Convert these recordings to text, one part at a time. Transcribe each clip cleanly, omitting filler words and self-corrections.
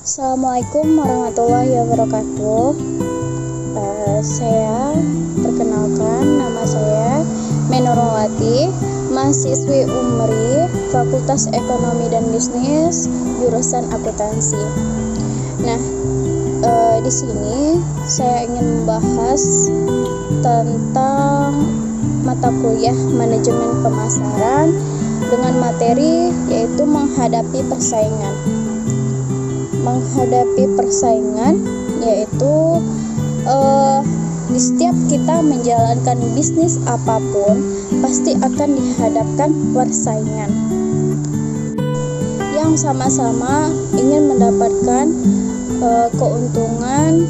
Assalamualaikum warahmatullahi wabarakatuh. Saya perkenalkan, nama saya Menurulwati, mahasiswi UMRI, Fakultas Ekonomi dan Bisnis, jurusan akuntansi. Nah, di sini saya ingin membahas tentang mata kuliah manajemen pemasaran dengan materi yaitu menghadapi persaingan. Menghadapi persaingan yaitu di setiap kita menjalankan bisnis apapun pasti akan dihadapkan persaingan yang sama-sama ingin mendapatkan keuntungan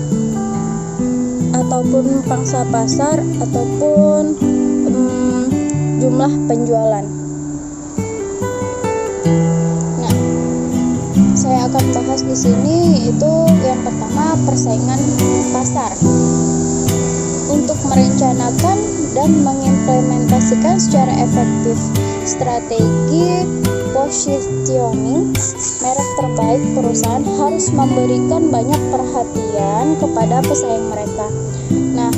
ataupun pangsa pasar ataupun jumlah penjualan. Saya akan bahas di sini itu yang pertama persaingan pasar. Untuk merencanakan dan mengimplementasikan secara efektif strategi positioning merek terbaik perusahaan harus memberikan banyak perhatian kepada pesaing mereka. Nah,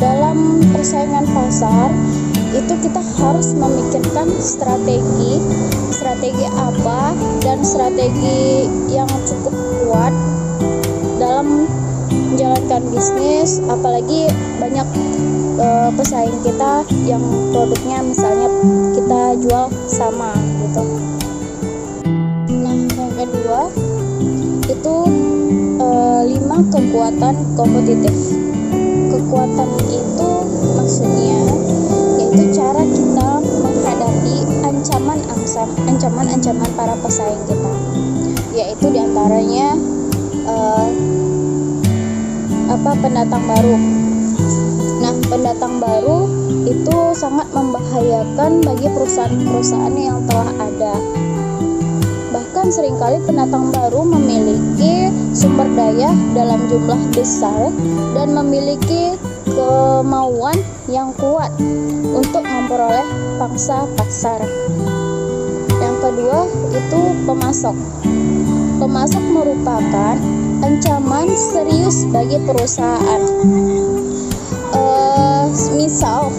dalam persaingan pasar itu kita harus memikirkan strategi apa dan strategi yang cukup kuat dalam menjalankan bisnis, apalagi banyak pesaing kita yang produknya misalnya kita jual sama gitu. Nah, yang kedua itu 5 kekuatan kompetitif. Kekuatan itu maksudnya yaitu cara kita menghadapi ancaman-ancaman para pesaing kita, yaitu diantaranya pendatang baru. Nah, pendatang baru itu sangat membahayakan bagi perusahaan-perusahaan yang telah ada. Bahkan seringkali pendatang baru memiliki sumber daya dalam jumlah besar dan memiliki kemauan yang kuat untuk memperoleh pangsa pasar. Yang kedua itu pemasok. Pemasok merupakan ancaman serius bagi perusahaan. Misal,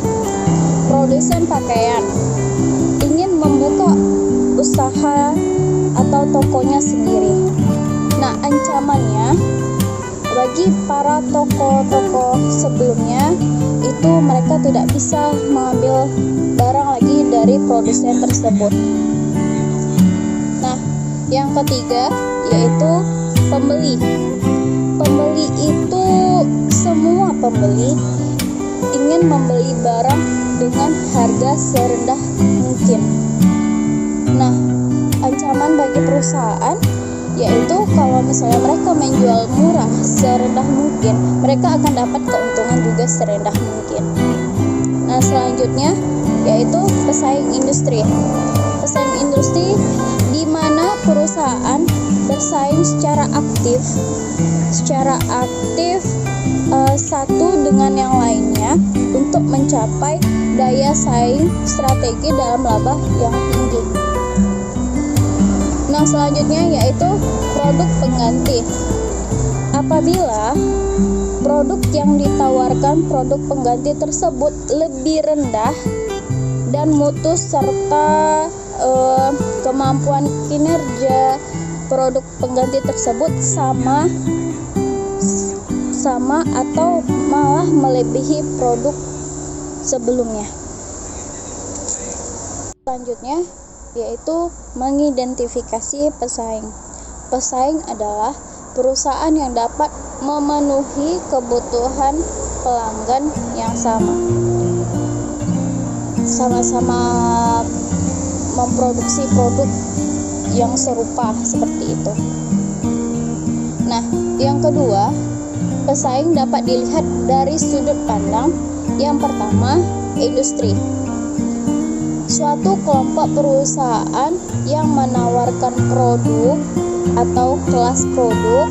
produsen pakaian ingin membuka usaha atau tokonya sendiri. Nah, ancamannya bagi para toko-toko sebelumnya itu mereka tidak bisa mengambil barang lagi dari produsen tersebut. Nah, yang ketiga yaitu pembeli. Pembeli itu semua pembeli ingin membeli barang dengan harga serendah mungkin. Nah, ancaman bagi perusahaan yaitu kalau misalnya mereka menjual murah serendah mungkin, mereka akan dapat keuntungan juga serendah mungkin. Nah, selanjutnya yaitu pesaing industri. Pesaing industri di mana perusahaan bersaing secara aktif satu dengan yang lainnya untuk mencapai daya saing strategi dalam laba yang tinggi. Nah, selanjutnya yaitu produk pengganti. Apabila produk yang ditawarkan produk pengganti tersebut lebih rendah dan mutu serta kemampuan kinerja produk pengganti tersebut sama atau malah melebihi produk sebelumnya. Selanjutnya yaitu mengidentifikasi pesaing. Pesaing adalah perusahaan yang dapat memenuhi kebutuhan pelanggan yang sama-sama memproduksi produk yang serupa seperti itu. Nah, yang kedua, pesaing dapat dilihat dari sudut pandang. Yang pertama, industri. Suatu kelompok perusahaan yang menawarkan produk atau kelas produk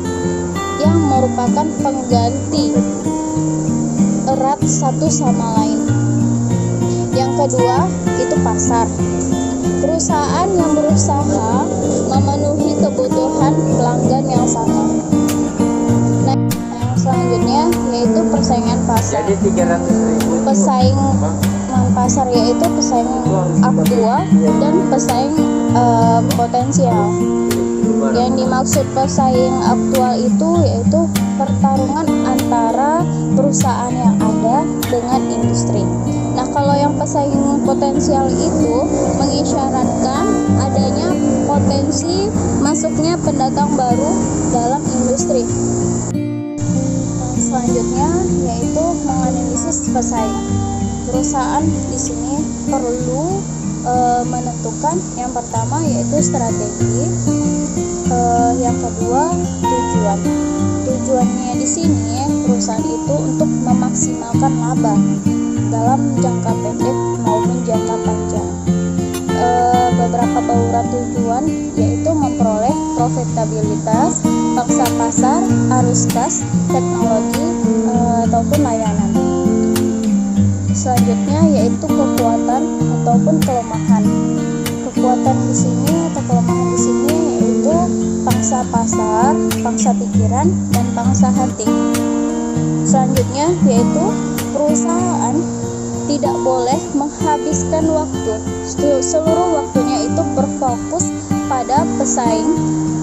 yang merupakan pengganti erat satu sama lain. Yang kedua, itu pasar. Perusahaan yang berusaha memenuhi kebutuhan pelanggan yang persaingan pasar. Jadi 300.000 Pesaing pasar yaitu pesaing aktual dan pesaing potensial. Yang dimaksud pesaing aktual itu yaitu pertarungan antara perusahaan yang ada dengan industri. Nah, kalau yang pesaing potensial itu mengisyaratkan adanya potensi masuknya pendatang baru dalam industri. Selanjutnya yaitu menganalisis pesaing. Perusahaan di sini perlu menentukan yang pertama yaitu strategi, yang kedua tujuan. Tujuannya di sini perusahaan itu untuk memaksimalkan laba dalam jangka pendek maupun jangka panjang. Beberapa bauran tujuan yaitu memperoleh profitabilitas, pangsa pasar, arus kas, teknologi ataupun layanan. Selanjutnya yaitu kekuatan ataupun kelemahan. Kekuatan di sini atau kelemahan di sini yaitu pangsa pasar, pangsa pikiran, dan pangsa hati. Selanjutnya yaitu perusahaan tidak boleh menghabiskan waktu. Seluruh waktunya itu berfokus pada pesaing,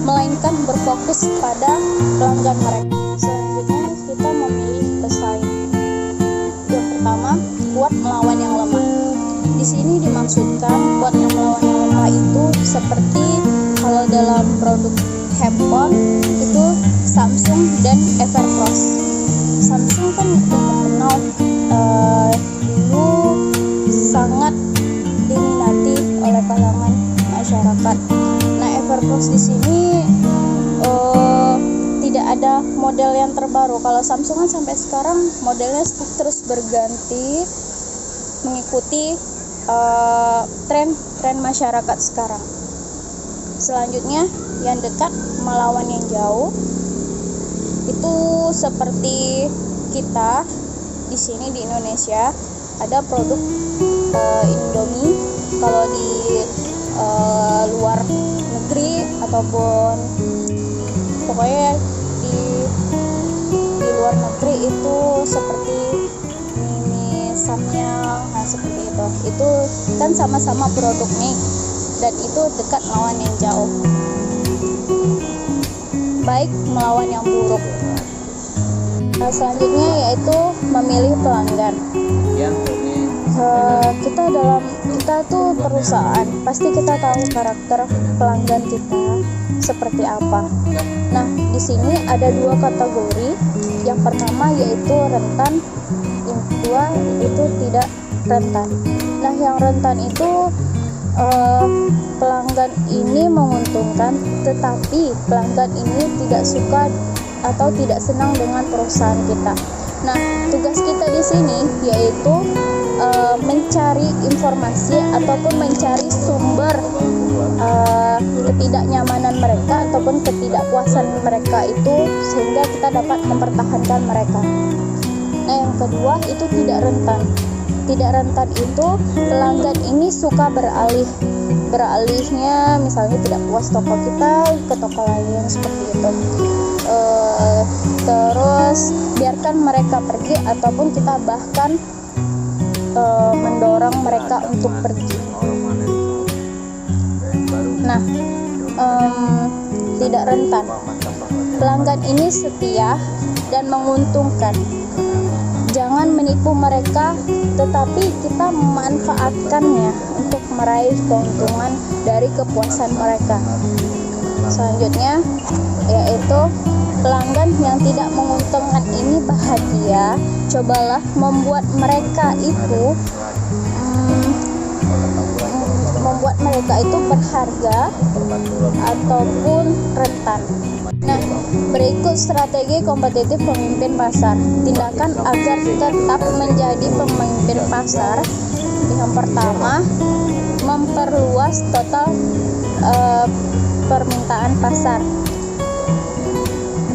melainkan berfokus pada pelanggan mereka. Selanjutnya kita memilih pesaing. Yang pertama, kuat melawan yang lemah. Di sini dimaksudkan kuat yang melawan yang lemah itu seperti kalau dalam produk handphone itu Samsung dan Everfrost. Samsung kan terkenal dulu sangat diminati oleh kalangan masyarakat. Nah, Everfrost di sini tidak ada model yang terbaru. Kalau Samsung kan sampai sekarang modelnya terus berganti mengikuti tren masyarakat sekarang. Selanjutnya yang dekat melawan yang jauh itu seperti kita di sini di Indonesia ada produk Indomie. Kalau di luar negeri ataupun pokoknya di luar negeri itu seperti mie Samyang, nah seperti itu kan sama-sama produk mie dan itu dekat melawan yang jauh, baik melawan yang buruk. Nah, selanjutnya yaitu memilih pelanggan. Kita tuh perusahaan, pasti kita tahu karakter pelanggan kita seperti apa. Nah, di sini ada dua kategori. Yang pertama yaitu rentan, yang kedua itu tidak rentan. Nah, yang rentan itu pelanggan ini menguntungkan, tetapi pelanggan ini tidak suka atau tidak senang dengan perusahaan kita. Nah, tugas kita di sini yaitu mencari informasi ataupun mencari sumber ketidaknyamanan mereka ataupun ketidakpuasan mereka itu sehingga kita dapat mempertahankan mereka. Nah, yang kedua itu tidak rentan. Tidak rentan itu pelanggan ini suka beralihnya misalnya tidak puas toko kita ke toko lain seperti itu. Terus biarkan mereka pergi ataupun kita bahkan mendorong mereka untuk pergi. Nah, tidak rentan. Pelanggan ini setia dan menguntungkan. Jangan menipu mereka, tetapi kita memanfaatkannya untuk meraih keuntungan dari kepuasan mereka. Selanjutnya yaitu pelanggan yang tidak menguntungkan ini bahagia. Cobalah membuat mereka itu berharga ataupun rentan. Nah, berikut strategi kompetitif pemimpin pasar. Tindakan agar tetap menjadi pemimpin pasar. Yang pertama, memperluas total permintaan pasar.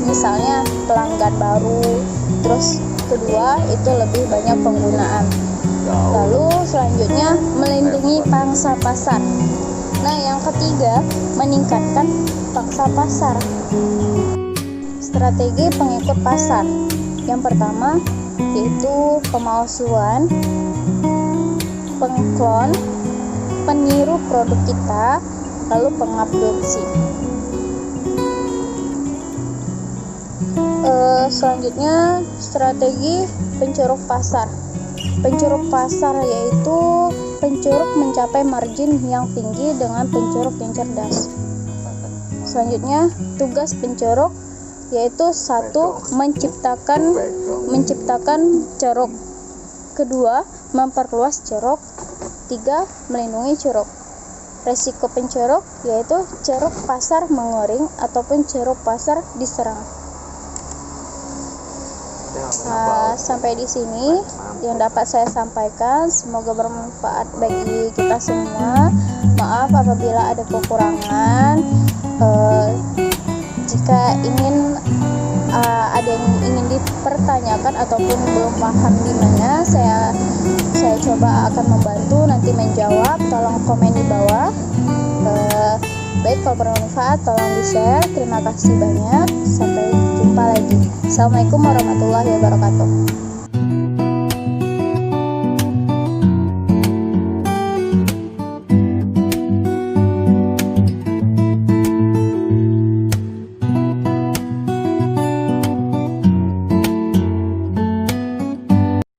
Misalnya pelanggan baru, terus kedua itu lebih banyak penggunaan. Lalu selanjutnya melindungi pangsa pasar. Nah, yang ketiga meningkatkan pangsa pasar. Strategi pengikut pasar. Yang pertama yaitu pemalsuan, pengklon, peniru produk kita, lalu pengabduksi. Selanjutnya strategi penceruk pasar. Penceruk pasar yaitu pencuruk mencapai margin yang tinggi dengan pencuruk yang cerdas. Selanjutnya tugas pencuruk yaitu 1. Menciptakan ceruk. Kedua, memperluas ceruk. 3. Melindungi ceruk. Resiko pencuruk yaitu ceruk pasar mengering ataupun ceruk pasar diserang. Sampai di sini yang dapat saya sampaikan. Semoga bermanfaat bagi kita semua. Maaf apabila ada kekurangan. Jika ada yang ingin dipertanyakan ataupun belum paham di mana, saya coba akan membantu nanti menjawab. Tolong komen di bawah. Baik, kalau bermanfaat tolong di-share. Terima kasih banyak. Sampai jumpa lagi. Assalamualaikum warahmatullahi wabarakatuh.